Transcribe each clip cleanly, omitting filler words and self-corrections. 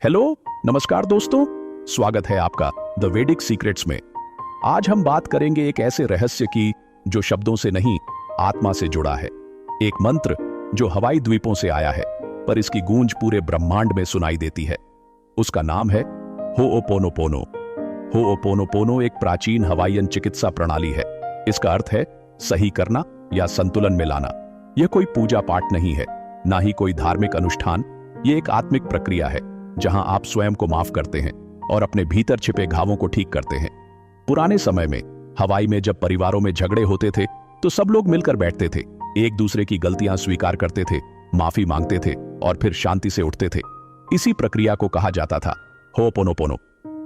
Hello, नमस्कार दोस्तों, स्वागत है आपका द वैदिक सीक्रेट्स में। आज हम बात करेंगे एक ऐसे रहस्य की जो शब्दों से नहीं, आत्मा से जुड़ा है। एक मंत्र जो हवाई द्वीपों से आया है, पर इसकी गूंज पूरे ब्रह्मांड में सुनाई देती है। उसका नाम है होओपोनोपोनो। होओपोनोपोनो एक प्राचीन हवाईयन चिकित्सा प्रणाली है। इसका अर्थ है सही करना या संतुलन में लाना। यह कोई पूजा पाठ नहीं है, ना ही कोई धार्मिक अनुष्ठान। यह एक आत्मिक प्रक्रिया है जहां आप स्वयं को माफ करते हैं और अपने भीतर छिपे घावों को ठीक करते हैं। पुराने समय में हवाई में जब परिवारों में झगड़े होते थे तो सब लोग मिलकर बैठते थे, एक दूसरे की गलतियां स्वीकार करते थे, माफी मांगते थे और फिर शांति से उठते थे। इसी प्रक्रिया को कहा जाता था होओपोनोपोनो।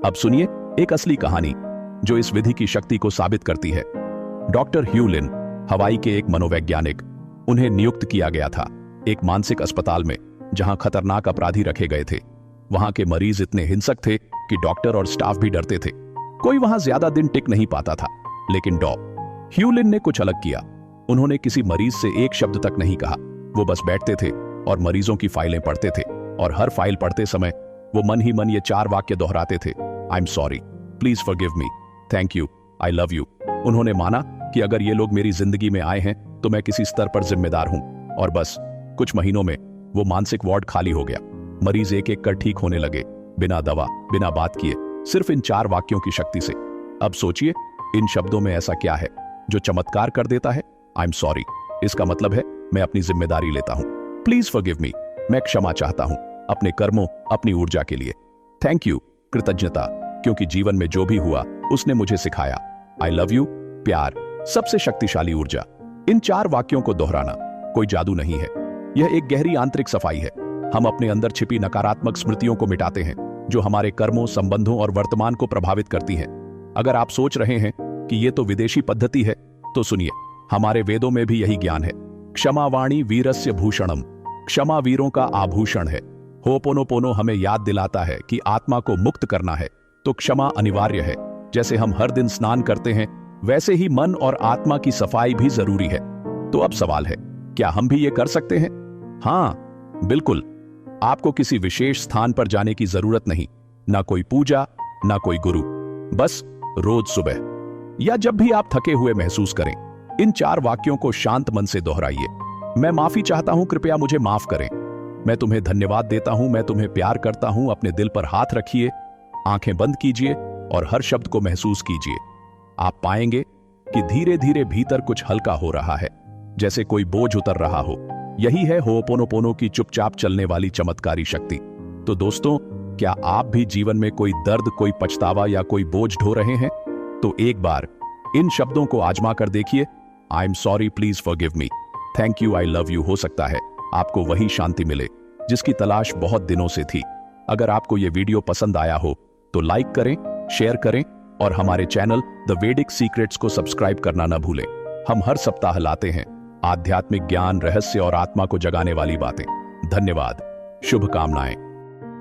अब सुनिए एक असली कहानी जो इस विधि की शक्ति को साबित करती है। डॉक्टर ह्यू लिन, हवाई के एक मनोवैज्ञानिक, उन्हें नियुक्त किया गया था एक मानसिक अस्पताल में जहां खतरनाक अपराधी रखे गए थे। वहां के मरीज इतने हिंसक थे कि डॉक्टर और स्टाफ भी डरते थे। कोई वहां ज्यादा दिन टिक नहीं पाता था। लेकिन ह्यू लिन ने कुछ अलग किया। उन्होंने किसी मरीज से एक शब्द तक नहीं कहा। वो बस बैठते थे और मरीजों की फाइलें पढ़ते थे, और हर फाइल पढ़ते समय वो मन ही मन ये 4 वाक्य दोहराते थे। I am sorry, please forgive me, thank you, I love you. उन्होंने माना कि अगर ये लोग मेरी जिंदगी में आए हैं तो मैं किसी स्तर पर जिम्मेदार हूं। और बस कुछ महीनों में वो मानसिक वार्ड खाली हो गया। मरीज एक एक कर ठीक होने लगे, बिना दवा, बिना बात किए, सिर्फ इन 4 वाक्यों की शक्ति से। अब सोचिए इन शब्दों में ऐसा क्या है जो चमत्कार कर देता है। आई एम सॉरी, इसका मतलब है मैं अपनी जिम्मेदारी लेता हूं। प्लीज फॉरगिव मी, मैं क्षमा चाहता हूं अपने कर्मों, अपनी ऊर्जा के लिए। थैंक यू, कृतज्ञता, क्योंकि जीवन में जो भी हुआ उसने मुझे सिखाया। आई लव यू, प्यार, सबसे शक्तिशाली ऊर्जा। इन 4 वाक्यों को दोहराना कोई जादू नहीं है, यह एक गहरी आंतरिक सफाई है। हम अपने अंदर छिपी नकारात्मक स्मृतियों को मिटाते हैं जो हमारे कर्मों, संबंधों और वर्तमान को प्रभावित करती हैं। अगर आप सोच रहे हैं कि यह तो विदेशी पद्धति है, तो सुनिए, हमारे वेदों में भी यही ज्ञान है। क्षमावाणी वीरस्य भूषणम, क्षमा वीरों का आभूषण है। होओपोनोपोनो हमें याद दिलाता है कि आत्मा को मुक्त करना है तो क्षमा अनिवार्य है। जैसे हम हर दिन स्नान करते हैं, वैसे ही मन और आत्मा की सफाई भी जरूरी है। तो अब सवाल है, क्या हम भी ये कर सकते हैं? हाँ, बिल्कुल। आपको किसी विशेष स्थान पर जाने की जरूरत नहीं, ना कोई पूजा, ना कोई गुरु। बस रोज सुबह या जब भी आप थके हुए महसूस करें, इन 4 वाक्यों को शांत मन से दोहराइए। मैं माफी चाहता हूं, कृपया मुझे माफ करें। मैं तुम्हें धन्यवाद देता हूं, मैं तुम्हें प्यार करता हूं। अपने दिल पर हाथ रखिए, आंखें बंद कीजिए और हर शब्द को महसूस कीजिए। आप पाएंगे कि धीरे धीरे भीतर कुछ हल्का हो रहा है, जैसे कोई बोझ उतर रहा हो। यही है होओपोनोपोनो की चुपचाप चलने वाली चमत्कारी शक्ति। तो दोस्तों, क्या आप भी जीवन में कोई दर्द, कोई पछतावा या कोई बोझ ढो रहे हैं? तो एक बार इन शब्दों को आजमा कर देखिए। I am sorry, please forgive me, thank you, I love you. हो सकता है आपको वही शांति मिले जिसकी तलाश बहुत दिनों से थी। अगर आपको यह वीडियो पसंद आया हो तो लाइक करें, शेयर करें और हमारे चैनल द वैदिक सीक्रेट्स को सब्सक्राइब करना न भूलें। हम हर सप्ताह लाते हैं आध्यात्मिक ज्ञान, रहस्य और आत्मा को जगाने वाली बातें। धन्यवाद, शुभकामनाएं।